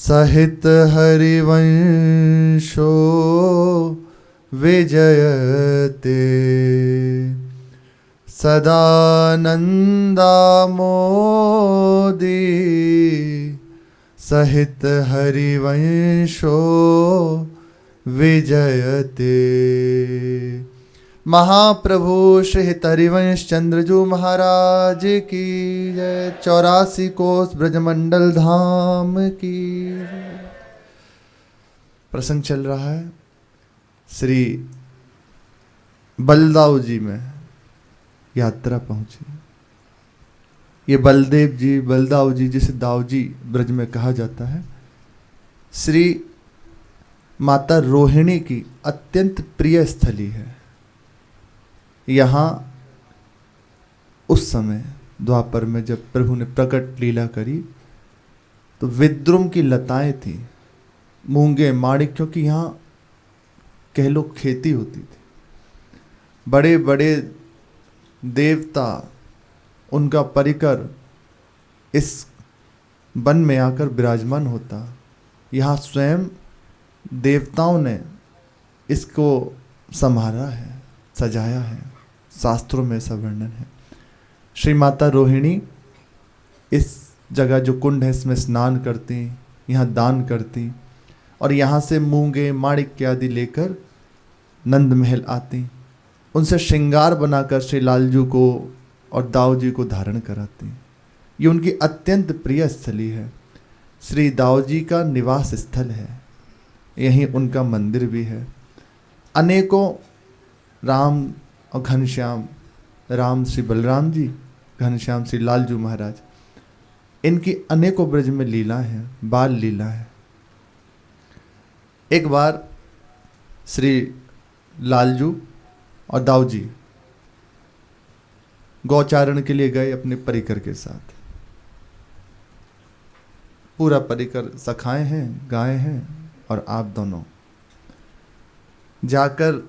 सहित हरिवंशो विजयते सदानंदामोदी सहित हरिवंशो विजयते। महाप्रभु श्री हरिवंश चंद्रजू महाराज की जय। 84 कोस ब्रजमंडल धाम की जय। प्रसंग चल रहा है श्री बलदाऊ जी में यात्रा पहुंची। ये बलदेव जी बलदाऊ जी जिसे दाऊ जी ब्रज में कहा जाता है, श्री माता रोहिणी की अत्यंत प्रिय स्थली है। यहाँ उस समय द्वापर में जब प्रभु ने प्रकट लीला करी तो विद्रुम की लताएं थी, मूंगे माणिक्यों की यहाँ कह लो खेती होती थी। बड़े बड़े देवता उनका परिकर इस वन में आकर विराजमान होता। यहाँ स्वयं देवताओं ने इसको संभाला है, सजाया है। शास्त्रों में ऐसा वर्णन है। श्री माता रोहिणी इस जगह जो कुंड है इसमें स्नान करती, यहाँ दान करती और यहाँ से मूंगे माणिक्य आदि लेकर नंद महल आती। उनसे श्रृंगार बनाकर श्री लालजू को और दाऊ जी को धारण कराती। ये उनकी अत्यंत प्रिय स्थली है। श्री दाऊ जी का निवास स्थल है, यहीं उनका मंदिर भी है। अनेकों राम और घनश्याम, राम श्री बलराम जी, घनश्याम श्री लालजू महाराज, इनकी अनेकों ब्रज में लीला है, बाल लीला है। एक बार श्री लालजू और दाऊ जी गौचारण के लिए गए अपने परिकर के साथ। पूरा परिकर सखाए हैं, गाय हैं और आप दोनों जाकर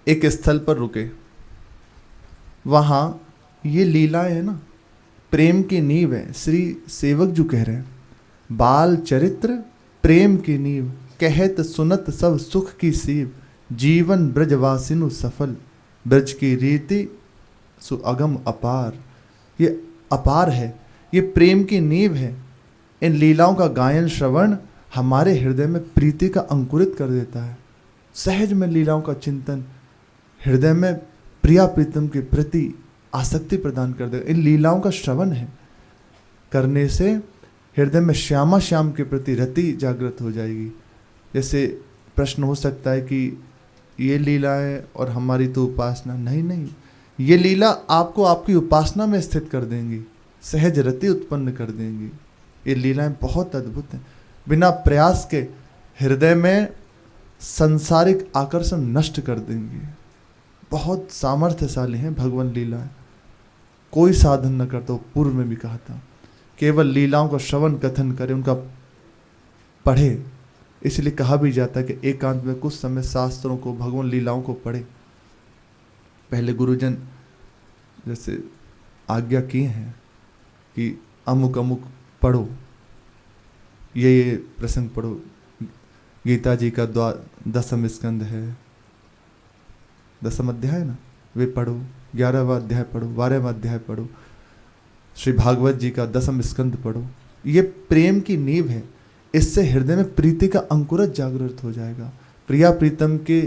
एक स्थल पर रुके। वहां ये लीलाएं है ना, प्रेम की नींव है। श्री सेवक जो कह रहे हैं, बाल चरित्र प्रेम की नींव, कहत सुनत सब सुख की सीव, जीवन ब्रजवासिनु सफल, ब्रज की रीति सुअगम अपार। ये अपार है, ये प्रेम की नींव है। इन लीलाओं का गायन श्रवण हमारे हृदय में प्रीति का अंकुरित कर देता है। सहज में लीलाओं का चिंतन हृदय में प्रिया प्रीतम के प्रति आसक्ति प्रदान कर देगा। इन लीलाओं का श्रवण है करने से हृदय में श्यामा श्याम के प्रति रति जागृत हो जाएगी। जैसे प्रश्न हो सकता है कि ये लीला है और हमारी तो उपासना। नहीं नहीं, ये लीला आपको आपकी उपासना में स्थित कर देंगी, सहज रति उत्पन्न कर देंगी। ये लीलाएं बहुत अद्भुत हैं। बिना प्रयास के हृदय में सांसारिक आकर्षण नष्ट कर देंगी। बहुत सामर्थ्यशाली हैं भगवान लीला। कोई साधन न करता, पूर्व में भी कहा था, केवल लीलाओं का श्रवण कथन करे, उनका पढ़े। इसलिए कहा भी जाता है कि एकांत में कुछ समय शास्त्रों को, भगवान लीलाओं को पढ़े। पहले गुरुजन जैसे आज्ञा किए हैं कि अमुक अमुक पढ़ो, ये प्रसंग पढ़ो। गीता जी का 10वां स्कंद है, 10वां अध्याय ना, वे पढ़ो। 11वां अध्याय पढ़ो, 12वां अध्याय पढ़ो। श्री भागवत जी का 10वां स्कंद पढ़ो। ये प्रेम की नींव है। इससे हृदय में प्रीति का अंकुरत जागृत हो जाएगा। प्रिया प्रीतम के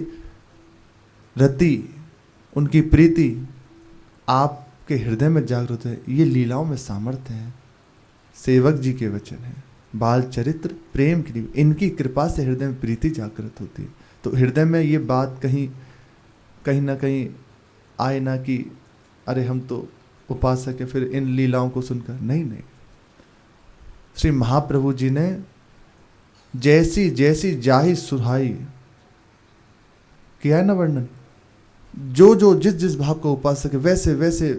रति, उनकी प्रीति आपके हृदय में जागृत है। ये लीलाओं में सामर्थ्य है। सेवक जी के वचन है, बाल चरित्र प्रेम की नींव, इनकी कृपा से हृदय में प्रीति जागृत होती है। तो हृदय में ये बात कहीं ना कहीं आए ना कि अरे हम तो उपासक है, फिर इन लीलाओं को सुनकर। नहीं नहीं, श्री महाप्रभु जी ने जैसी जैसी जाहि सुहाई किया है ना वर्णन, जो जो जिस जिस भाव का उपासक है वैसे वैसे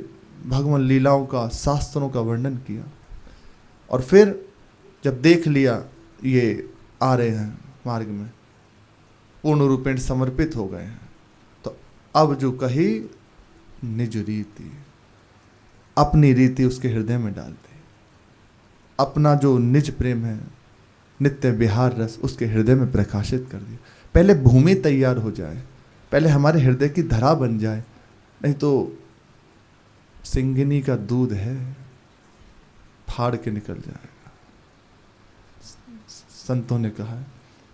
भगवान लीलाओं का, शास्त्रों का वर्णन किया। और फिर जब देख लिया ये आ रहे हैं मार्ग में, पूर्ण रूपेण समर्पित हो गए हैं, तो अब जो कही निज रीति, अपनी रीति उसके हृदय में डाल दे। अपना जो निज प्रेम है, नित्य विहार रस उसके हृदय में प्रकाशित कर दिया। पहले भूमि तैयार हो जाए, पहले हमारे हृदय की धरा बन जाए, नहीं तो सिंगिनी का दूध है, फाड़ के निकल जाएगा। संतों ने कहा है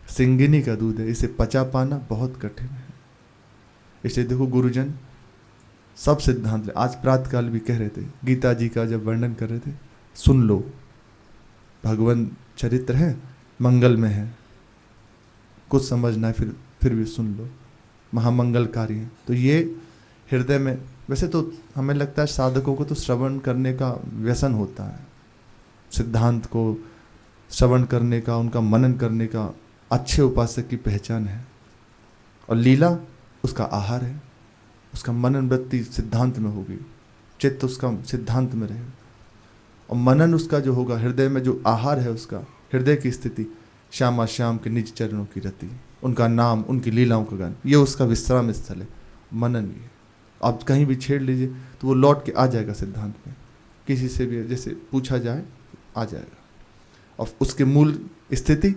सिंगिनी का दूध है, इसे पचा पाना बहुत कठिन है। इसे देखो गुरुजन सब सिद्धांत, आज प्रातःकाल भी कह रहे थे, गीता जी का जब वर्णन कर रहे थे, सुन लो, भगवान चरित्र है, मंगल में है, कुछ समझना है फिर भी सुन लो, महामंगलकारी है। तो ये हृदय में, वैसे तो हमें लगता है साधकों को तो श्रवण करने का व्यसन होता है, सिद्धांत को श्रवण करने का, उनका मनन करने का अच्छे उपासक की पहचान है। और लीला उसका आहार है, उसका मनन वृत्ति सिद्धांत में होगी, चित्त उसका सिद्धांत में रहेगा, और मनन उसका जो होगा हृदय में, जो आहार है उसका हृदय की स्थिति, श्यामा श्याम के निज चरणों की रति, उनका नाम, उनकी लीलाओं का गान, ये उसका विश्राम स्थल है। मनन ये आप कहीं भी छेड़ लीजिए तो वो लौट के आ जाएगा सिद्धांत में, किसी से भी जैसे पूछा जाए आ जाएगा, और उसके मूल स्थिति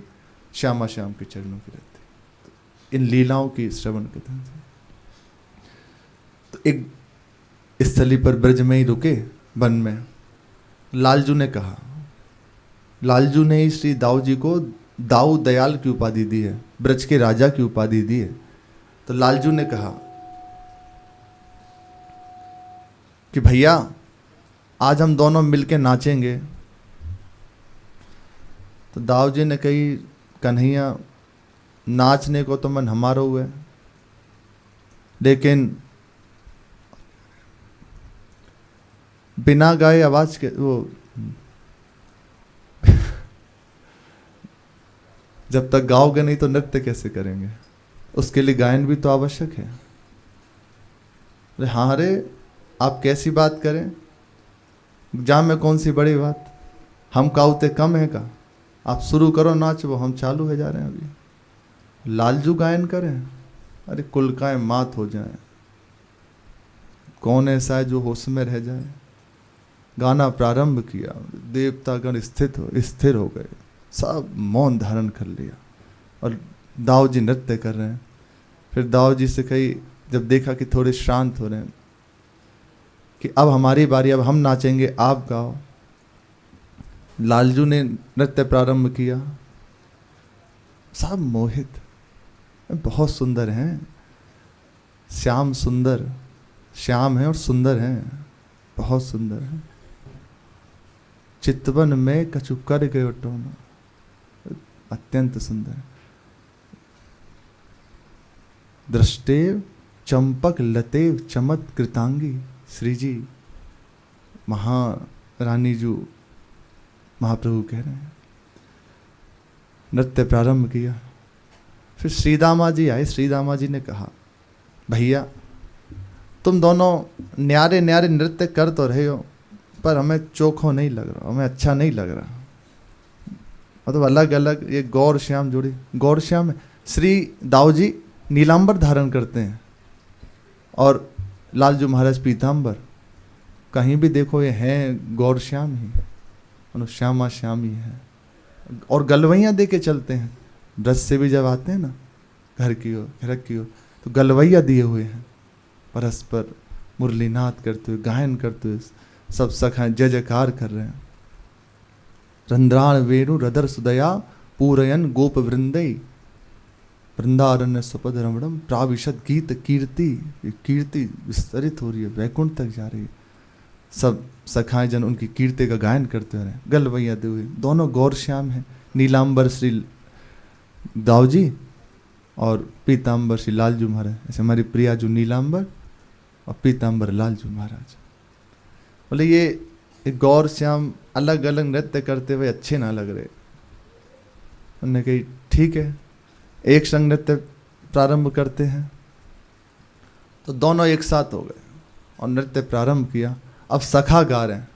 श्यामा श्याम के चरणों की रति, इन लीलाओं की श्रवण के ध्यान से। तो एक स्थली पर ब्रज में ही रुके, वन में। लालजू ने कहा, लालजू ने ही श्री दाऊ जी को दाऊ दयाल की उपाधि दी है, ब्रज के राजा की उपाधि दी है। तो लालजू ने कहा कि भैया आज हम दोनों मिलके नाचेंगे। तो दाऊ जी ने कही, कन्हैया नाचने को तो मन हमारा हुआ है, लेकिन बिना गाए आवाज के वो जब तक गाओगे नहीं तो नृत्य कैसे करेंगे, उसके लिए गायन भी तो आवश्यक है। अरे हाँ रे, आप कैसी बात करें, जा में कौन सी बड़ी बात, हम काउते कम है का, आप शुरू करो नाच, वो हम चालू है जा रहे हैं अभी। लालजू गायन करें, अरे कुलकाएं मात हो जाए, कौन ऐसा है जो होश में रह जाए। गाना प्रारंभ किया, देवतागण स्थिर हो गए, सब मौन धारण कर लिया, और दाऊ जी नृत्य कर रहे हैं। फिर दाऊ जी से कही, जब देखा कि थोड़े शांत हो रहे हैं, कि अब हमारी बारी, अब हम नाचेंगे, आप गाओ। लालजू ने नृत्य प्रारंभ किया, सब मोहित, बहुत सुंदर हैं, श्याम सुंदर, श्याम है और सुंदर हैं, बहुत सुंदर है। चितवन में कछु कर गयो टोना, अत्यंत सुंदर। दृष्टेव चंपक लतेव चमत कृतांगी, श्री जी महारानी जो महाप्रभु कह रहे हैं। नृत्य प्रारंभ किया, फिर श्रीदामा जी आए। श्रीदामा जी ने कहा, भैया तुम दोनों न्यारे न्यारे नृत्य कर तो रहे हो, पर हमें चोखो नहीं लग रहा, हमें अच्छा नहीं लग रहा। मतलब अलग अलग ये गौर श्याम जोड़ी, गौर श्याम है। श्री दाऊ जी नीलांबर धारण करते हैं और लालजू महाराज पीतांबर, कहीं भी देखो ये हैं गौर श्याम ही, श्यामा श्याम ही है। और गलवैया दे के चलते हैं, ब्रज से भी जब आते हैं ना घर की ओर, घर की ओर, तो गलवैया दिए हुए हैं, परस्पर मुरलीनाथ करते हुए, गायन करते हुए, सब सखाएं जय जयकार कर रहे हैं। रंध्राण वेणु रदर सुदया पूरयन गोप वृंदई, वृंदारण्य सुपद रमणम प्राविशद गीत कीर्ति। कीर्ति विस्तरित हो रही है, वैकुंठ तक जा रही है। सब सखाएं जन उनकी कीर्ति का गायन करते रहे, गलवैया दे हुए, दोनों गौर श्याम हैं। नीलांबर श्री दाऊ जी और पीतांबर श्री लालजू महाराज। ऐसे हमारी प्रिया जो नीलांबर और पीतांबर लालजू महाराज। बोले ये गौर श्याम अलग अलग नृत्य करते हुए अच्छे ना लग रहे। उन्होंने कही ठीक है, एक संग नृत्य प्रारंभ करते हैं। तो दोनों एक साथ हो गए और नृत्य प्रारंभ किया। अब सखा गा रहे हैं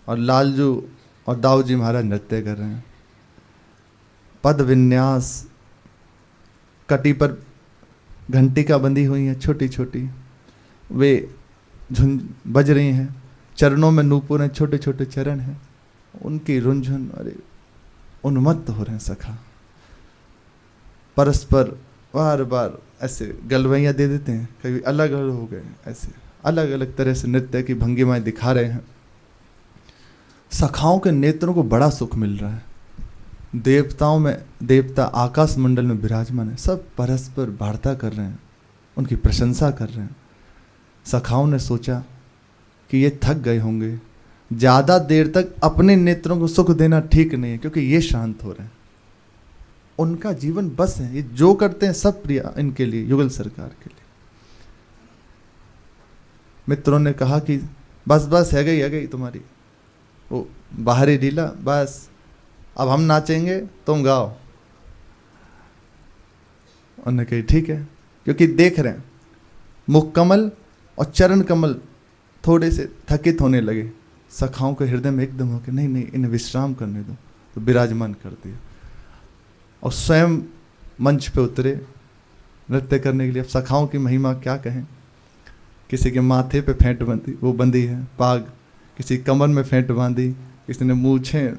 और लालजू और दाऊ जी महाराज नृत्य कर रहे हैं। पद विन्यास, कटी पर घंटिका बंधी हुई है छोटी छोटी, वे झुंझ बज रही हैं। चरणों में नूपुर हैं, छोटे छोटे चरण हैं, उनकी रुंझुन, अरे उन्मत्त हो रहे हैं सखा, परस्पर बार बार ऐसे गलवैयाँ दे देते हैं, कभी अलग अलग हो गए, ऐसे अलग अलग तरह से नृत्य की भंगिमाएं दिखा रहे हैं। सखाओं के नेत्रों को बड़ा सुख मिल रहा है। देवताओं में देवता आकाश मंडल में विराजमान है, सब परस्पर वार्ता कर रहे हैं, उनकी प्रशंसा कर रहे हैं। सखाओं ने सोचा कि ये थक गए होंगे, ज़्यादा देर तक अपने नेत्रों को सुख देना ठीक नहीं है, क्योंकि ये शांत हो रहे हैं। उनका जीवन बस है, ये जो करते हैं सब प्रिय इनके लिए, युगल सरकार के लिए। मित्रों ने कहा कि बस बस है गई तुम्हारी वो बाहरी लीला, बस अब हम नाचेंगे, तुम गाओ। उन्होंने कही ठीक है, क्योंकि देख रहे हैं मुख कमल और चरण कमल थोड़े से थकित होने लगे। सखाओं के हृदय में एकदम हो के नहीं इन्हें विश्राम करने दो, तो विराजमान कर दिया और स्वयं मंच पे उतरे नृत्य करने के लिए। अब सखाओं की महिमा क्या कहें, किसी के माथे पे फेंट बंदी है पाग, किसी कमर में फेंट बांधी, किसी ने मूछें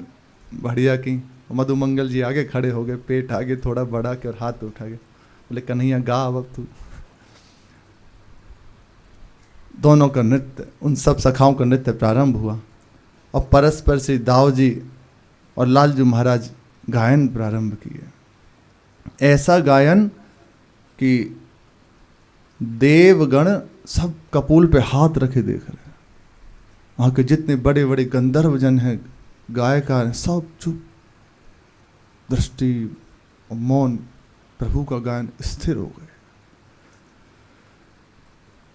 बढ़िया की। मधुमंगल जी आगे खड़े हो गए, पेट आगे थोड़ा बढ़ा के और हाथ उठा के बोले कन्हैया गा अब तू। दोनों का नृत्य, उन सब सखाओं का नृत्य प्रारंभ हुआ और परस्पर से दाऊ जी और लालजू महाराज गायन प्रारंभ किए। ऐसा गायन कि देवगण सब कपूल पे हाथ रखे देख रहे हैं। वहाँ के जितने बड़े बड़े गंधर्व जन हैं, गायकार हैं, सब चुप, दृष्टि और मौन, प्रभु का गायन स्थिर हो गए।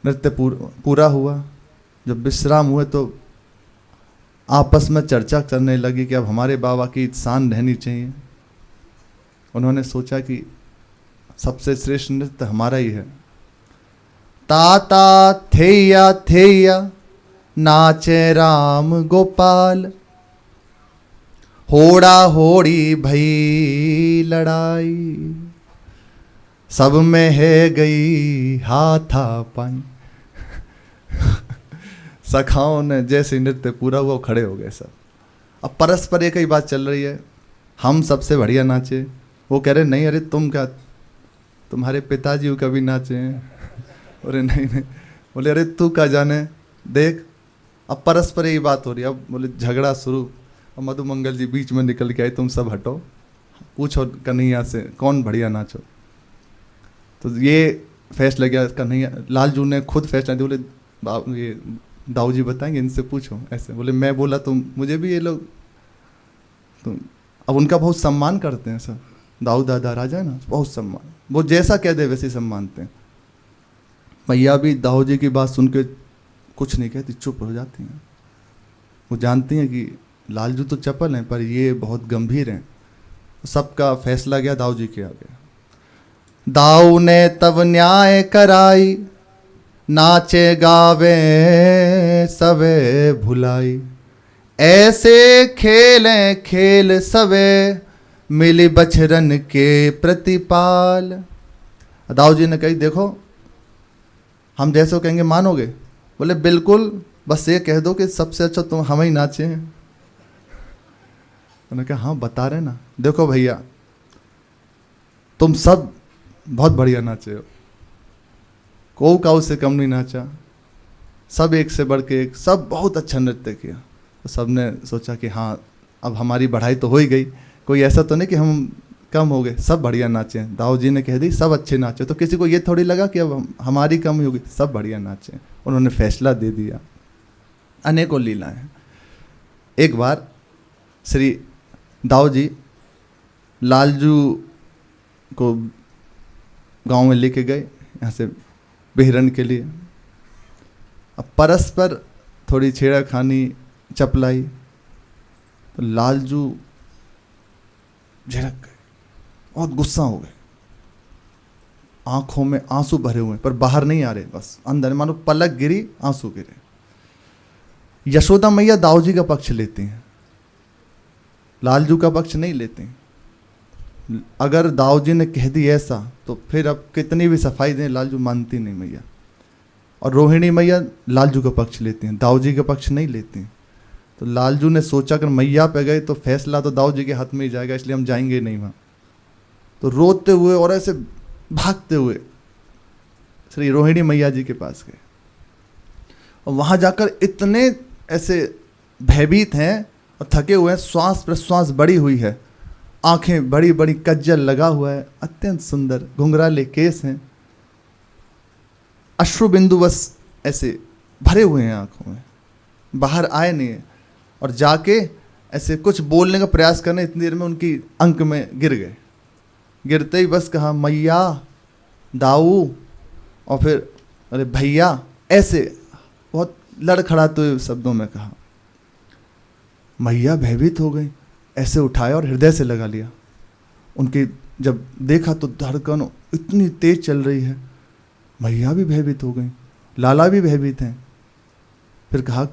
नृत्य पूरा हुआ। जब विश्राम हुए तो आपस में चर्चा करने लगी कि अब हमारे बाबा की शान रहनी चाहिए। उन्होंने सोचा कि सबसे श्रेष्ठ नृत्य हमारा ही है। ताता थैया थैया नाचे राम गोपाल, होड़ा होड़ी भई लड़ाई, सब में है गई हाथापाई। सखाओं ने जैसे नृत्य पूरा हुआ खड़े हो गए सब। अब परस्पर एक ही बात चल रही है, हम सबसे बढ़िया नाचे। वो कह रहे नहीं, अरे तुम क्या, तुम्हारे पिताजी कभी नाचे हैं? अरे नहीं। बोले अरे तू क्या जाने, देख। अब परस्पर यही बात हो रही है। अब बोले झगड़ा शुरू, और मधुमंगल जी बीच में निकल के आए, तुम सब हटो, पूछो कन्हैया से कौन बढ़िया नाचो। तो ये फैसला किया कन्हैया, लालजू ने खुद फैसला दिया। बोले ये दाऊ जी बताएंगे, इनसे पूछो। ऐसे बोले मैं बोला तुम, मुझे भी ये लोग तुम। अब उनका बहुत सम्मान करते हैं सब। दाऊ दादा राजा है ना, बहुत सम्मान, वो जैसा कह दे वैसे सम्मानते हैं। मैया भी दाऊ जी की बात सुन के कुछ नहीं कहती, चुप हो जाती हैं। वो जानती हैं कि लालजू तो चपल हैं, पर ये बहुत गंभीर हैं। सबका फैसला गया दाऊ जी के आगे। दाऊ ने तब न्याय कराई, नाचे गावे सवे भुलाई, ऐसे खेले खेल सवे, मिली बछरन के प्रतिपाल। दाऊ जी ने कही देखो, हम जैसे कहेंगे मानोगे? बोले बिल्कुल, बस ये कह दो कि सबसे अच्छा तुम हम ही नाचे हैं। उन्होंने कहा हाँ बता रहे ना, देखो भैया तुम सब बहुत बढ़िया नाचे हो, कोई काऊ से कम नहीं नाचा, सब एक से बढ़ के एक, सब बहुत अच्छा नृत्य किया। तो सब ने सोचा कि हाँ अब हमारी बढ़ाई तो हो ही गई, कोई ऐसा तो नहीं कि हम कम हो गए, सब बढ़िया नाचे। दाऊ जी ने कह दी सब अच्छे नाचे, तो किसी को ये थोड़ी लगा कि अब हमारी कम होगी, सब बढ़िया नाचे। उन्होंने फैसला दे दिया। अनेकों लीलाएं। एक बार श्री दाऊ जी लालजू को गांव में लेके गए, यहाँ से बिहरन के लिए। अब परस्पर थोड़ी छेड़ाखानी चपलाई, तो लालजू झिड़क गए, बहुत गुस्सा हो गए, आंखों में आंसू भरे हुए पर बाहर नहीं आ रहे, बस अंदर, मानो पलक गिरी आंसू गिरे। यशोदा मैया दाऊ जी का पक्ष लेती हैं, लालजू का पक्ष नहीं लेती। अगर दाऊ जी ने कह दी ऐसा, तो फिर अब कितनी भी सफाई दें लालजू मानती नहीं मैया। और रोहिणी मैया लालजू का पक्ष लेती हैं, दाऊ जी का पक्ष नहीं लेती हैं। तो लालजू ने सोचा कि मैया पे गए तो फैसला तो दाऊ जी के हाथ में ही जाएगा, इसलिए हम जाएंगे नहीं वहाँ। तो रोते हुए और ऐसे भागते हुए श्री रोहिणी मैया जी के पास गए, और वहाँ जाकर इतने ऐसे भयभीत हैं और थके हुए हैं, श्वास प्रश्वास बड़ी हुई है, आंखें बड़ी बड़ी, कज्जल लगा हुआ है, अत्यंत सुंदर घुंघराले केस हैं, अश्रु बिंदु बस ऐसे भरे हुए हैं आंखों में, बाहर आए नहीं है। और जाके ऐसे कुछ बोलने का प्रयास करने, इतनी देर में उनकी अंक में गिर गए। गिरते ही बस कहा मैया, दाऊ, और फिर अरे भैया, ऐसे बहुत लड़खड़ाते हुए शब्दों में कहा। मैया भयभीत हो गई, ऐसे उठाया और हृदय से लगा लिया। उनकी जब देखा तो धड़कन इतनी तेज चल रही है, मैया भी भयभीत हो गई, लाला भी भयभीत हैं। फिर कहा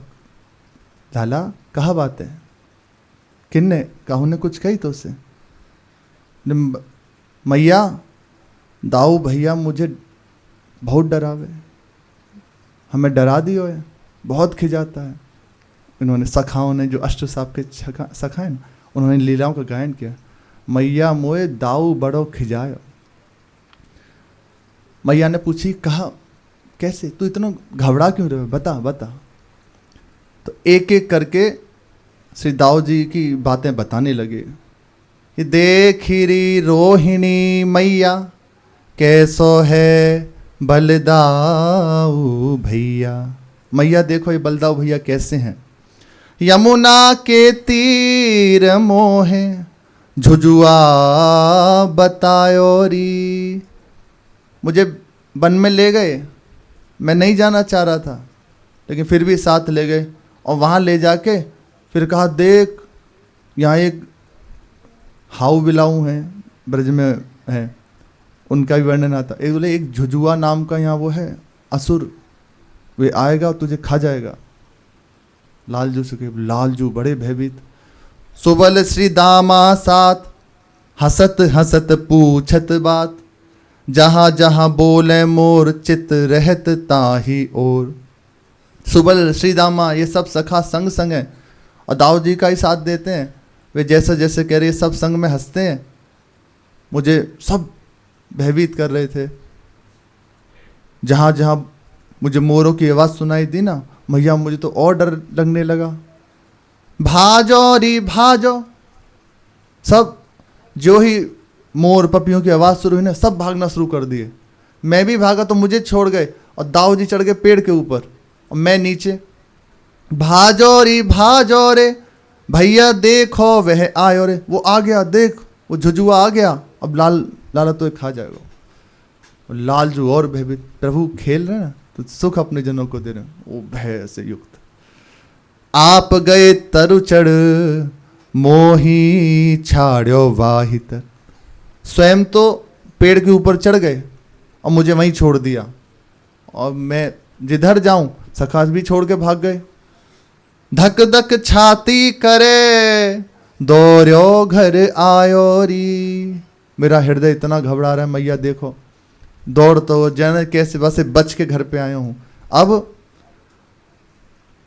लाला कहा बात है, किन्ने काहू ने कुछ कही तो उससे? मैया, दाऊ भैया मुझे बहुत डरावे, हमें डरा दियो है, बहुत खिजाता है। इन्होंने सखाओं ने, जो अष्ट साहब के सखा है ना, उन्होंने लीलाओं का गायन किया। मैया मोए दाऊ बड़ो खिजायो। मैया ने पूछी, कहा कैसे, तू इतना घबरा क्यों रहे, बता बता। तो एक एक करके श्री दाऊ जी की बातें बताने लगे। ये देखिरी रोहिणी मैया, कैसो है बलदाऊ भैया। मैया देखो ये बलदाऊ भैया कैसे हैं। यमुना के तीर मोहे झुझुआ बतायो री। मुझे वन में ले गए, मैं नहीं जाना चाह रहा था, लेकिन फिर भी साथ ले गए, और वहाँ ले जाके फिर कहा देख यहाँ एक हाउ बिलाऊ हैं, ब्रज में हैं, उनका भी वर्णन आता। एक बोले एक झुझुआ नाम का यहाँ वो है असुर, वे आएगा और तुझे खा जाएगा। लालजू से कहे, लालजू बड़े भयभीत। सुबल श्री दामा साथ हसत हसत पूछत बात, जहाँ जहाँ बोले मोर चित रहत ताही और। सुबल श्री दामा ये सब सखा संग संग हैं, और दाऊ जी का ही साथ देते हैं। वे जैसे जैसे कह रहे सब संग में हंसते हैं। मुझे सब भयभीत कर रहे थे। जहाँ जहाँ मुझे मोरों की आवाज़ सुनाई दी ना, मैया मुझे तो और डर लगने लगा। भाजो री भाजो, सब जो ही मोर पपियों की आवाज़ शुरू हुई ना, सब भागना शुरू कर दिए। मैं भी भागा तो मुझे छोड़ गए, और दाऊ जी चढ़ गए पेड़ के ऊपर और मैं नीचे। भाजो रे भैया देखो वह आयो रे। वो आ गया, देख वो झुझुआ आ गया, अब लाला तो खा जाएगा। और लालजू और भयभीत, प्रभु खेल रहे ना तो सुख अपने जनों को दे रहे, वो भय से युक्त। आप गए तरु चढ़ मोही छाड़ो वाहितर। स्वयं तो पेड़ के ऊपर चढ़ गए और मुझे वहीं छोड़ दिया, और मैं जिधर जाऊं सखास भी छोड़ के भाग गए। धक धक छाती करे दौड़ो घर आयो री। मेरा हृदय इतना घबरा रहा है, मैया देखो दौड़ तो जन कैसे वैसे बच के घर पे आया हूँ। अब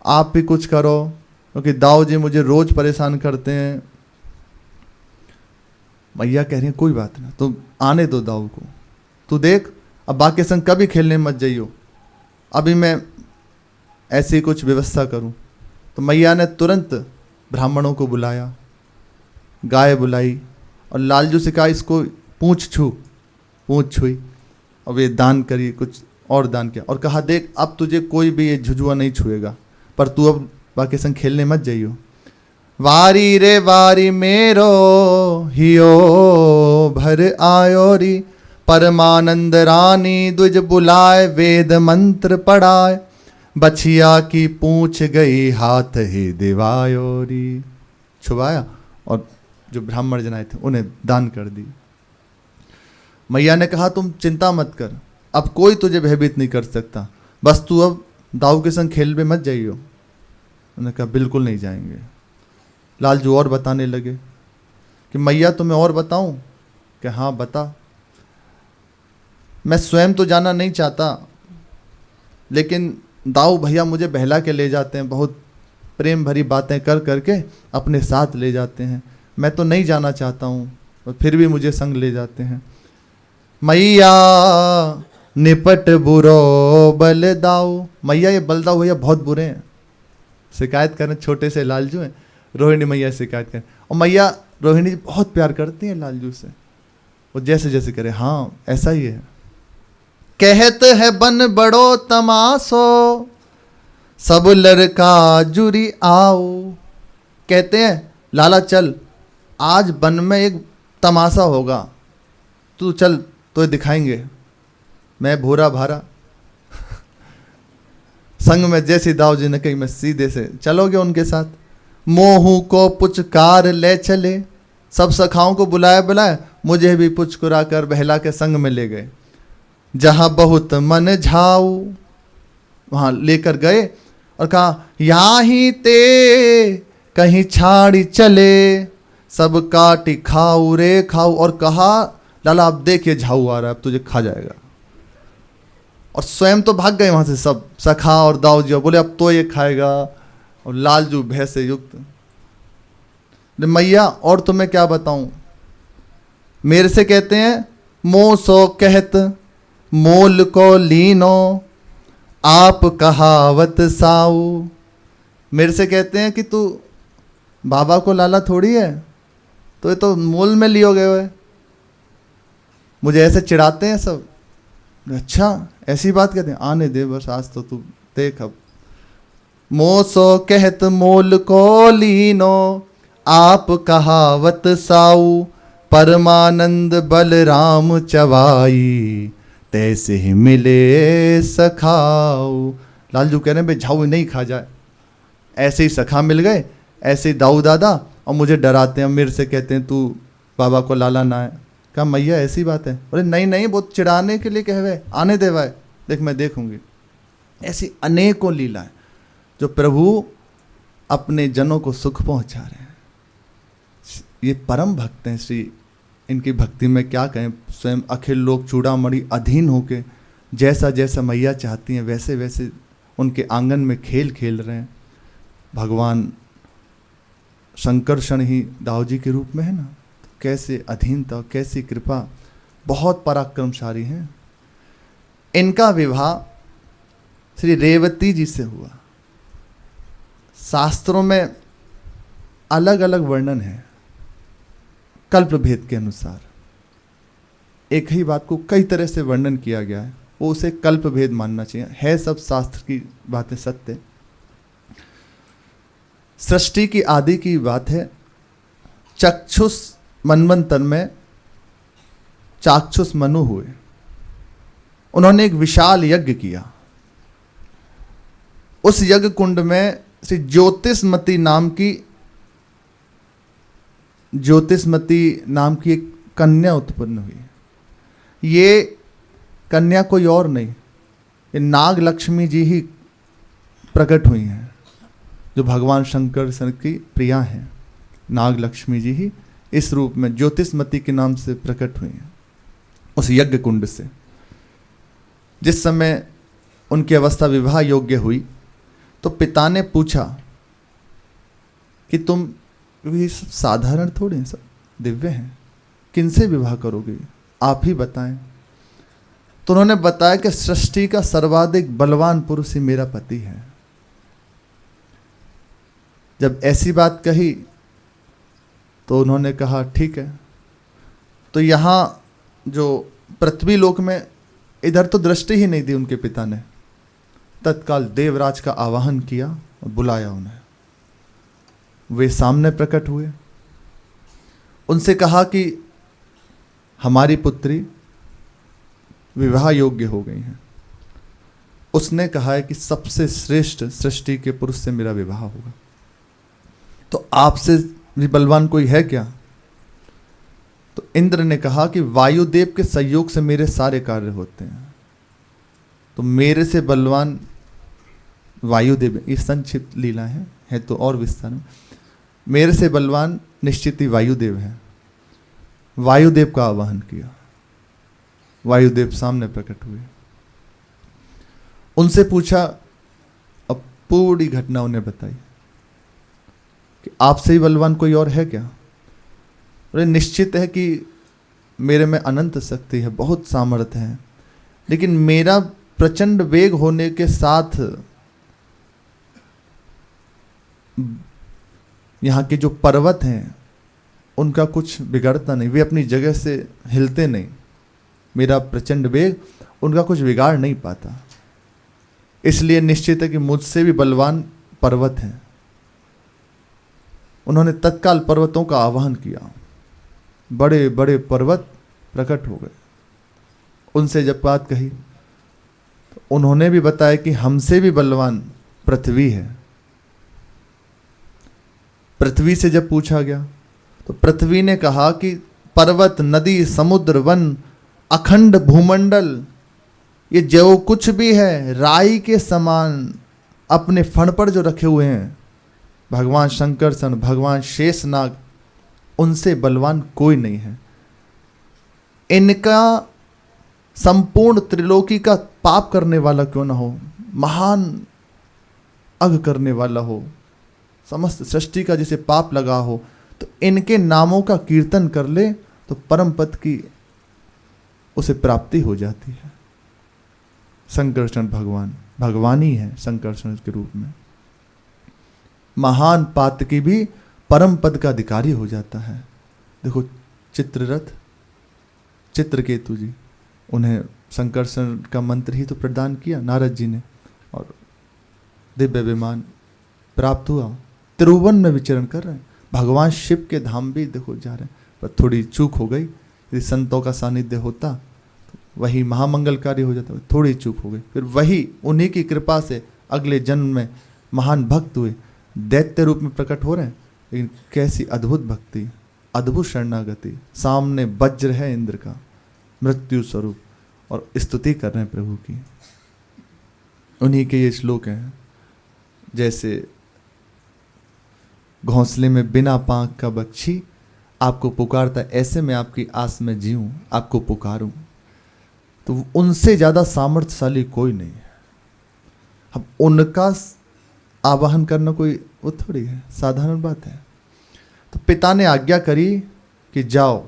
आप भी कुछ करो, क्योंकि दाऊ जी मुझे रोज परेशान करते हैं। मैया कह रही है कोई बात ना, तुम आने दो दाऊ को, तू देख अब बाकी संग कभी खेलने मत जाइयो, अभी मैं ऐसी कुछ व्यवस्था करूं। तो मैया ने तुरंत ब्राह्मणों को बुलाया, गाय बुलाई, और लालजू से कहा इसको पूंछ छुई, और वे दान करी, कुछ और दान किया, और कहा देख अब तुझे कोई भी ये झुझुआ नहीं छुएगा, पर तू अब बाकी संग खेलने मत जाइयो। वारी रे वारी मेरो हियो भर आयो री। परमानंद रानी द्विज बुलाए, वेद मंत्र पढ़ाए। बछिया की पूंछ गई हाथ ही दिवायोरी। छुपाया और जो ब्राह्मण जन आए थे उन्हें दान कर दी। मैया ने कहा तुम चिंता मत कर, अब कोई तुझे भयभीत नहीं कर सकता, बस तू अब दाऊ के संग खेल में मत जाइयो। उन्होंने कहा बिल्कुल नहीं जाएंगे। लालजू और बताने लगे कि मैया तुम्हें और बताऊं? कि हाँ बता। मैं स्वयं तो जाना नहीं चाहता, लेकिन दाऊ भैया मुझे बहला के ले जाते हैं, बहुत प्रेम भरी बातें कर करके अपने साथ ले जाते हैं। मैं तो नहीं जाना चाहता हूँ और फिर भी मुझे संग ले जाते हैं। मैया निपट बुरो बल दाऊ, मैया ये बलदाऊ भैया बहुत बुरे हैं, शिकायत करें, छोटे से लालजू हैं। रोहिणी मैया शिकायत करें, और मैया रोहिणी जी बहुत प्यार करती हैं लालजू से, वो जैसे जैसे करे हाँ ऐसा ही है। कहत है बन बड़ो तमाशो, सब लड़का जुरी आओ। कहते हैं लाला चल, आज वन में एक तमाशा होगा, तू चल तो दिखाएंगे। मैं भूरा भारा संग में जैसी दाऊ जी ने कही, मैं सीधे से चलोगे उनके साथ। मोहू को पुचकार ले चले, सब सखाओं को बुलाया बुलाया, मुझे भी पुचकुरा कर बहला के संग में ले गए। जहां बहुत मन झाऊ, वहां लेकर गए और कहा यहाँ ही ते कहीं छाड़ी चले, सब काटी खाऊ रे खाऊ। और कहा लाला अब देखिए झाऊ आ रहा है, अब तुझे खा जाएगा। और स्वयं तो भाग गए वहां से सब, सखा और दाऊ जी बोले अब तो ये खाएगा। और लालजू भय से युक्त, मैया और तुम्हें क्या बताऊं, मेरे से कहते हैं मोह सो कहत मोल को लीनो, आप कहावत साऊ। मेरे से कहते हैं कि तू बाबा को लाला थोड़ी है, तो ये तो मोल में लियो गए हुए। मुझे ऐसे चिढ़ाते हैं सब। अच्छा ऐसी बात कहते हैं, आने दे बस, आज तो तू देख। अब मोह सो कहत मोल को लीनो, आप कहावत साऊ। परमानंद बलराम चवाई, तैसे ही मिले सखाऊ। लालजू कह रहे हैं भाई झाऊ नहीं खा जाए, ऐसे ही सखा मिल गए, ऐसे ही दाऊ दादा, और मुझे डराते हैं, मेरे से कहते हैं तू बाबा को लाला ना है। कहा मैया ऐसी बात है? अरे नहीं नहीं, बहुत चिढ़ाने के लिए कह रहे, आने दे भाई, देख मैं देखूंगी। ऐसी अनेकों लीलाएं जो प्रभु अपने जनों को सुख पहुंचा रहे हैं। ये परम भक्त हैं श्री, इनकी भक्ति में क्या कहें। स्वयं अखिल लोक चूड़ामणि अधीन होके जैसा जैसा मैया चाहती हैं वैसे वैसे उनके आंगन में खेल खेल रहे हैं। भगवान शंकरषण ही दाऊ जी के रूप में है ना, तो कैसे अधीनता, कैसी कृपा, बहुत पराक्रमशाली हैं। इनका विवाह श्री रेवती जी से हुआ। शास्त्रों में अलग अलग वर्णन है कल्प भेद के अनुसार। एक ही बात को कई तरह से वर्णन किया गया है, वो उसे कल्प भेद मानना चाहिए। है सब शास्त्र की बातें सत्य। सृष्टि की आदि की बात है। चक्षुष मनवंतर में चाक्षुष मनु हुए, उन्होंने एक विशाल यज्ञ किया। उस यज्ञ कुंड में श्री ज्योतिषमती नाम की एक कन्या उत्पन्न हुई। ये कन्या कोई और नहीं, ये नाग लक्ष्मी जी ही प्रकट हुई हैं, जो भगवान शंकर की प्रिया हैं। नाग लक्ष्मी जी ही इस रूप में ज्योतिषमती के नाम से प्रकट हुई हैं उस यज्ञ कुंड से। जिस समय उनकी अवस्था विवाह योग्य हुई तो पिता ने पूछा कि तुम ये सब साधारण थोड़े हैं, सब दिव्य हैं, किनसे विवाह करोगे, आप ही बताएं। तो उन्होंने बताया कि सृष्टि का सर्वाधिक बलवान पुरुष ही मेरा पति है। जब ऐसी बात कही तो उन्होंने कहा ठीक है। तो यहाँ जो पृथ्वी लोक में इधर तो दृष्टि ही नहीं दी उनके पिता ने। तत्काल देवराज का आवाहन किया और बुलाया उन्हें। वे सामने प्रकट हुए, उनसे कहा कि हमारी पुत्री विवाह योग्य हो गई है। उसने कहा है कि सबसे श्रेष्ठ सृष्टि के पुरुष से मेरा विवाह होगा, तो आपसे भी बलवान कोई है क्या? तो इंद्र ने कहा कि वायुदेव के सहयोग से मेरे सारे कार्य होते हैं, तो मेरे से बलवान वायुदेव। ये संक्षिप्त लीला है तो और विस्तार में। मेरे से बलवान निश्चित ही वायुदेव है। वायुदेव का आवाहन किया, वायुदेव सामने प्रकट हुए। उनसे पूछा, अब पूरी घटना उन्हें बताई। कि आपसे ही बलवान कोई और है क्या? अरे निश्चित है कि मेरे में अनंत शक्ति है, बहुत सामर्थ्य है, लेकिन मेरा प्रचंड वेग होने के साथ यहाँ के जो पर्वत हैं उनका कुछ बिगड़ता नहीं, वे अपनी जगह से हिलते नहीं। मेरा प्रचंड वेग उनका कुछ बिगाड़ नहीं पाता। इसलिए निश्चित है कि मुझसे भी बलवान पर्वत हैं। उन्होंने तत्काल पर्वतों का आह्वान किया, बड़े बड़े पर्वत प्रकट हो गए। उनसे जब बात कही तो उन्होंने भी बताया कि हमसे भी बलवान पृथ्वी है। पृथ्वी से जब पूछा गया तो पृथ्वी ने कहा कि पर्वत, नदी, समुद्र, वन, अखंड भूमंडल, ये जो कुछ भी है राई के समान अपने फण पर जो रखे हुए हैं भगवान शंकरसन, भगवान शेषनाग, उनसे बलवान कोई नहीं है। इनका संपूर्ण त्रिलोकी का पाप करने वाला क्यों ना हो, महान अघ करने वाला हो, समस्त सृष्टि का जिसे पाप लगा हो, तो इनके नामों का कीर्तन कर ले तो परम पद की उसे प्राप्ति हो जाती है। संकर्षण भगवान, भगवान ही है संकर्षण के रूप में। महान पात्र की भी परम पद का अधिकारी हो जाता है। देखो चित्ररथ, चित्रकेतु जी, उन्हें संकर्षण का मंत्र ही तो प्रदान किया नारद जी ने, और दिव्य विमान प्राप्त हुआ। त्रिभुवन में विचरण कर रहे हैं। भगवान शिव के धाम भी देखो जा रहे हैं, पर थोड़ी चूक हो गई। यदि संतों का सानिध्य होता तो वही महामंगलकारी हो जाता, थोड़ी चूक हो गई। फिर वही उन्हीं की कृपा से अगले जन्म में महान भक्त हुए, दैत्य रूप में प्रकट हो रहे हैं। लेकिन कैसी अद्भुत भक्ति, अद्भुत शरणागति। सामने वज्र है इंद्र का, मृत्यु स्वरूप, और स्तुति कर रहे हैं प्रभु की। उन्हीं के ये श्लोक हैं, जैसे घोंसले में बिना पांख का बच्ची आपको पुकारता, ऐसे मैं आपकी आस में जीऊं, आपको पुकारूं। तो उनसे ज्यादा सामर्थ्यशाली कोई नहीं है। अब उनका आवाहन करना कोई वो थोड़ी है, साधारण बात है। तो पिता ने आज्ञा करी कि जाओ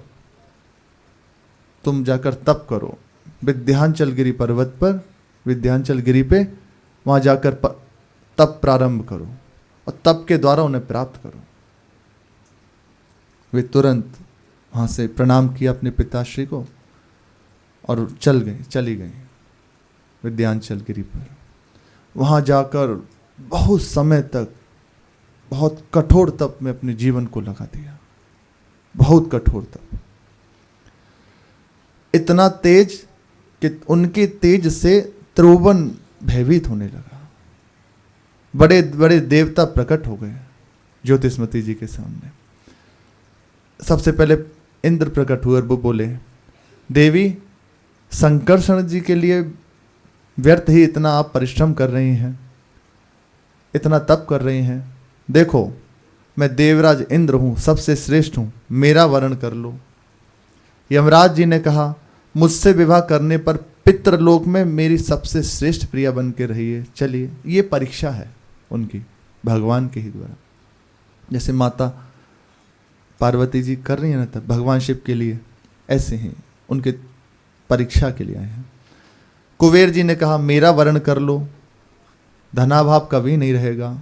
तुम जाकर तप करो विंध्याचल गिरी पर्वत पर, विंध्याचल गिरी पे, वहां जाकर तप प्रारंभ करो और तप के द्वारा उन्हें प्राप्त करो। वे तुरंत वहां से प्रणाम किया अपने पिताश्री को और चली गई विंध्याचल गिरी पर। वहां जाकर बहुत समय तक बहुत कठोर तप में अपने जीवन को लगा दिया, बहुत कठोर तप, इतना तेज कि उनके तेज से त्रिभुवन भयभीत होने लगा। बड़े बड़े देवता प्रकट हो गए ज्योतिष्मती जी के सामने। सबसे पहले इंद्र प्रकट हुए और वो बोले, देवी संकर्षण जी के लिए व्यर्थ ही इतना आप परिश्रम कर रही हैं, इतना तप कर रही हैं। देखो मैं देवराज इंद्र हूं, सबसे श्रेष्ठ हूं, मेरा वर्ण कर लो। यमराज जी ने कहा, मुझसे विवाह करने पर पितृलोक में मेरी सबसे श्रेष्ठ प्रिया बन के रहिए। चलिए, ये परीक्षा है उनकी भगवान के ही द्वारा। जैसे माता पार्वती जी कर रही है ना तब भगवान शिव के लिए, ऐसे ही उनके परीक्षा के लिए आए हैं। कुबेर जी ने कहा, मेरा वर्ण कर लो, धनाभाव कभी नहीं रहेगा।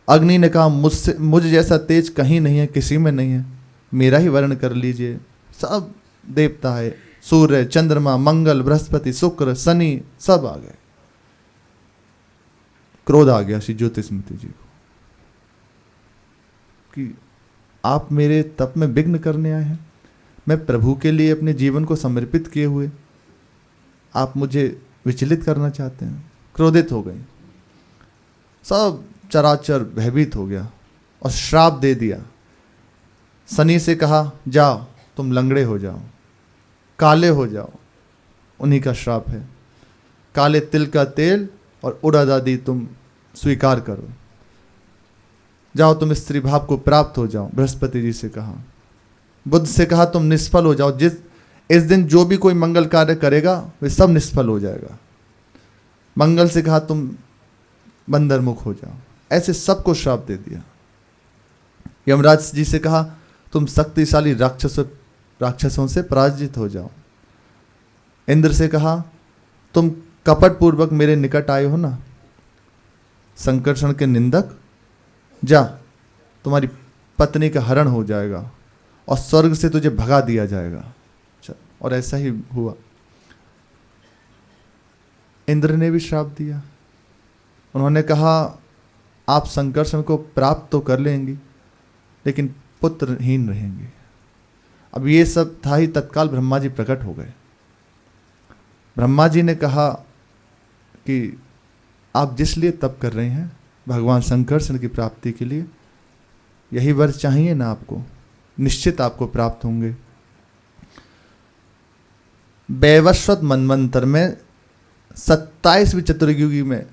अग्नि ने कहा, मुझ जैसा तेज कहीं नहीं है, किसी में नहीं है, मेरा ही वर्ण कर लीजिए। सब देवता है, सूर्य, चंद्रमा, मंगल, बृहस्पति, शुक्र, शनि, सब आ गए। क्रोध आ गया श्री ज्योतिष्मती जी को कि आप मेरे तप में विघ्न करने आए हैं। मैं प्रभु के लिए अपने जीवन को समर्पित किए हुए आप मुझे विचलित करना चाहते हैं। क्रोधित हो गई, सब चराचर भयभीत हो गया और श्राप दे दिया। शनि से कहा, जाओ तुम लंगड़े हो जाओ, काले हो जाओ, उन्हीं का श्राप है। काले तिल का तेल और उड़द आदि तुम स्वीकार करो, जाओ तुम स्त्री भाव को प्राप्त हो जाओ। बृहस्पति जी से कहा। बुध से कहा, तुम निष्फल हो जाओ, इस दिन जो भी कोई मंगल कार्य करेगा वे सब निष्फल हो जाएगा। मंगल से कहा, तुम बंदर मुख हो जाओ। ऐसे सबको श्राप दे दिया। यमराज जी से कहा तुम शक्तिशाली राक्षसों से पराजित हो जाओ। इंद्र से कहा तुम कपट पूर्वक मेरे निकट आए हो ना, संकर्षण के निंदक, जा तुम्हारी पत्नी का हरण हो जाएगा और स्वर्ग से तुझे भगा दिया जाएगा। और ऐसा ही हुआ। इंद्र ने भी श्राप दिया। उन्होंने कहा आप संकर्षण को प्राप्त तो कर लेंगी लेकिन पुत्रहीन रहेंगे। अब ये सब था ही, तत्काल ब्रह्मा जी प्रकट हो गए। ब्रह्मा जी ने कहा कि आप जिस लिए तप कर रहे हैं भगवान संकर्षण की प्राप्ति के लिए, यही वर चाहिए ना आपको, निश्चित आपको प्राप्त होंगे। वैवस्वत मनवंतर में 27वीं चतुर्युगी में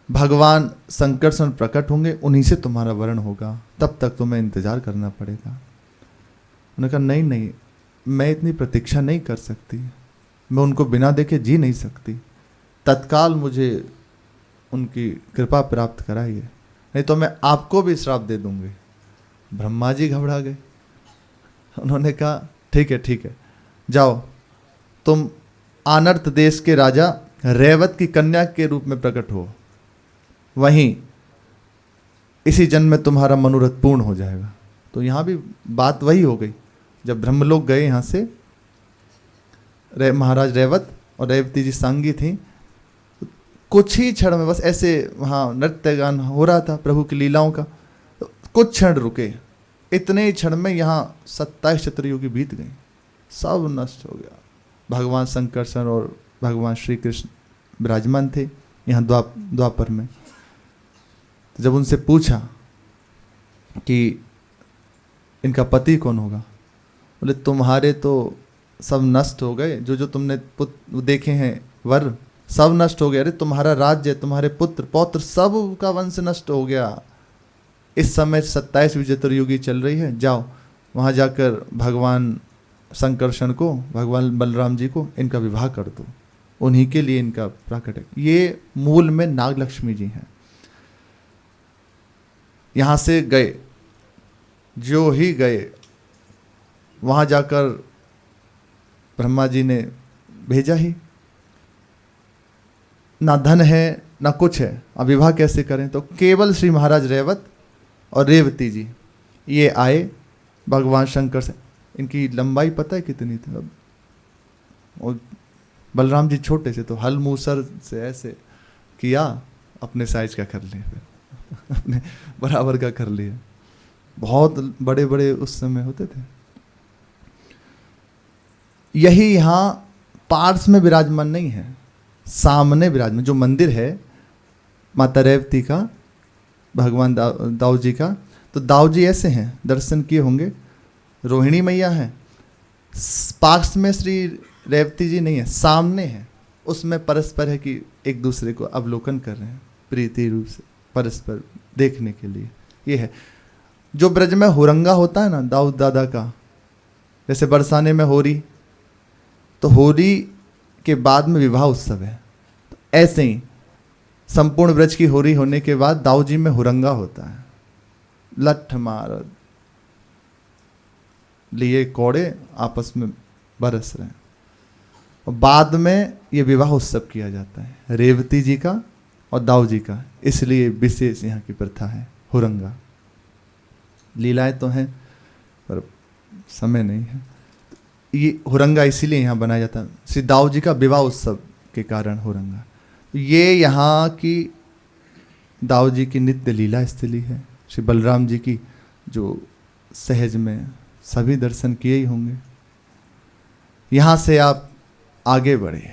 भगवान संकर्षण प्रकट होंगे, उन्हीं से तुम्हारा वरण होगा, तब तक तुम्हें इंतजार करना पड़ेगा। उन्होंने कहा नहीं नहीं, मैं इतनी प्रतीक्षा नहीं कर सकती, मैं उनको बिना देखे जी नहीं सकती, तत्काल मुझे उनकी कृपा प्राप्त कराइए, नहीं तो मैं आपको भी श्राप दे दूंगी। ब्रह्मा जी घबरा गए। उन्होंने कहा ठीक है, जाओ तुम आनर्त देश के राजा रेवत की कन्या के रूप में प्रकट हो, वहीं इसी जन्म में तुम्हारा मनोरथ पूर्ण हो जाएगा। तो यहाँ भी बात वही हो गई। जब ब्रह्मलोक गए यहाँ से महाराज रेवत और रेवती जी सांगी थी, कुछ ही क्षण में बस ऐसे वहाँ नृत्य गान हो रहा था प्रभु की लीलाओं का, तो कुछ क्षण रुके, इतने ही क्षण में यहाँ 27 चतुर्युगी बीत गई, सब नष्ट हो गया। भगवान संकर्षण और भगवान श्री कृष्ण विराजमान थे यहाँ द्वापर में। जब उनसे पूछा कि इनका पति कौन होगा, बोले तुम्हारे तो सब नष्ट हो गए, जो तुमने देखे हैं वर सब नष्ट हो गए। अरे तुम्हारा राज्य, तुम्हारे पुत्र पौत्र सब का वंश नष्ट हो गया। इस समय 27वीं चतुर्युगी चल रही है, जाओ वहाँ जाकर भगवान संकर्षण को, भगवान बलराम जी को इनका विवाह कर दो, उन्हीं के लिए इनका प्राकट है। ये मूल में नागलक्ष्मी जी हैं। यहाँ से गए, जो ही गए वहाँ जाकर ब्रह्मा जी ने भेजा ही, ना धन है ना कुछ है, अब विवाह कैसे करें। तो केवल श्री महाराज रेवत और रेवती जी ये आए भगवान शंकर से। इनकी लंबाई पता है कितनी थी? अब और बलराम जी छोटे से, तो हल मूसर से ऐसे किया, अपने साइज का कर लिए, फिर अपने बराबर का कर लिए। बहुत बड़े बड़े उस समय होते थे। यही यहाँ पार्श में विराजमान नहीं है, सामने विराजमान जो मंदिर है माता रेवती का, भगवान दाऊ जी का। तो दाऊ जी ऐसे हैं, दर्शन किए होंगे, रोहिणी मैया हैं, पार्श्व में श्री रेवती जी नहीं है, सामने है। उसमें परस्पर है कि एक दूसरे को अवलोकन कर रहे हैं प्रीति रूप से, परस्पर देखने के लिए। ये है जो ब्रज में हुरंगा होता है ना दाऊद दादा का, जैसे बरसाने में होरी, तो होरी के बाद में विवाह उत्सव है, तो ऐसे ही संपूर्ण ब्रज की होरी होने के बाद दाऊ जी में हुरंगा होता है। लठ मार लिए कोड़े आपस में बरस रहे हैं, और बाद में ये विवाह उत्सव किया जाता है रेवती जी का और दाऊ जी का। इसलिए विशेष यहाँ की प्रथा है हुरंगा। लीलाएं तो हैं पर समय नहीं है। ये हुरंगा इसीलिए यहाँ बनाया जाता है, श्री दाऊ जी का विवाह उत्सव के कारण हुरंगा। ये यहाँ की दाऊ जी की नित्य लीला स्थली है। श्री बलराम जी की जो सहज में सभी दर्शन किए ही होंगे। यहाँ से आप आगे बढ़े,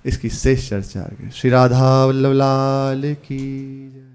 इसकी शेष चर्चा आगे। श्री राधा वल्लभ लाल की जय।